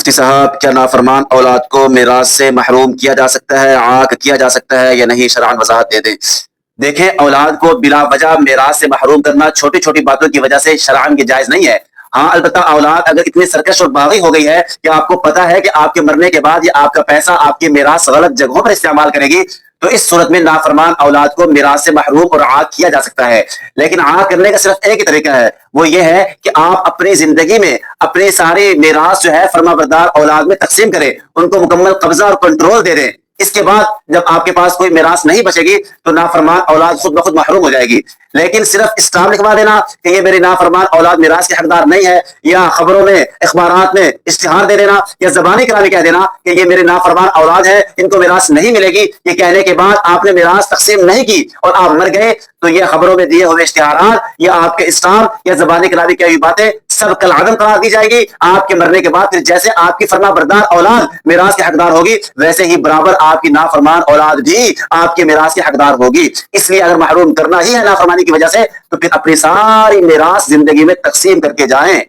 مفتی صاحب، کیا نافرمان اولاد کو میراث سے محروم کیا جا سکتا ہے، عاق کیا جا سکتا ہے یا نہیں؟ شرعاً وضاحت دے دیں۔ دیکھیں، اولاد کو بلا وجہ میراث سے محروم کرنا چھوٹی چھوٹی باتوں کی وجہ سے شرعاً کی جائز نہیں ہے۔ ہاں، البتہ اولاد اگر اتنی سرکش اور باغی ہو گئی ہے کہ آپ کو پتا ہے کہ آپ کے مرنے کے بعد یہ آپ کا پیسہ آپ کی میراث غلط جگہوں پر استعمال کرے گی، تو اس صورت میں نافرمان اولاد کو میراث سے محروم اور عاق کیا جا سکتا ہے۔ لیکن عاق کرنے کا صرف ایک ہی طریقہ ہے، وہ یہ ہے کہ آپ اپنی زندگی میں اپنے سارے میراث جو ہے فرما بردار اولاد میں تقسیم کریں، ان کو مکمل قبضہ اور کنٹرول دے دیں۔ اس کے بعد جب آپ کے پاس کوئی میراث نہیں بچے گی تو نافرمان اولاد خود بخود محروم ہو جائے گی۔ لیکن صرف اسلام لکھوا دینا کہ یہ میری نافرمان اولاد میراث کے حقدار نہیں ہے، یا خبروں میں اخبارات میں اشتہار دے دینا یا زبانی کلام کہہ دینا کہ یہ میرے نافرمان اولاد ہے، ان کو میراث نہیں ملے گی، یہ کہنے کے بعد آپ نے میراث تقسیم نہیں کی اور آپ مر گئے، تو یہ خبروں میں دیے ہوئے اشتہارات یا آپ کے اسلام یا زبانی کلامی کی ہوئی باتیں سب کالعدم قرار دی جائے گی۔ آپ کے مرنے کے بعد پھر جیسے آپ کی فرما بردار اولاد میراث کے حقدار ہوگی، ویسے ہی برابر آپ کی نافرمان اولاد بھی آپ کے میراث کے حقدار ہوگی۔ اس لیے اگر محروم کرنا ہی ہے نافرمانی کی وجہ سے، تو پھر اپنی ساری میراث زندگی میں تقسیم کر کے جائیں۔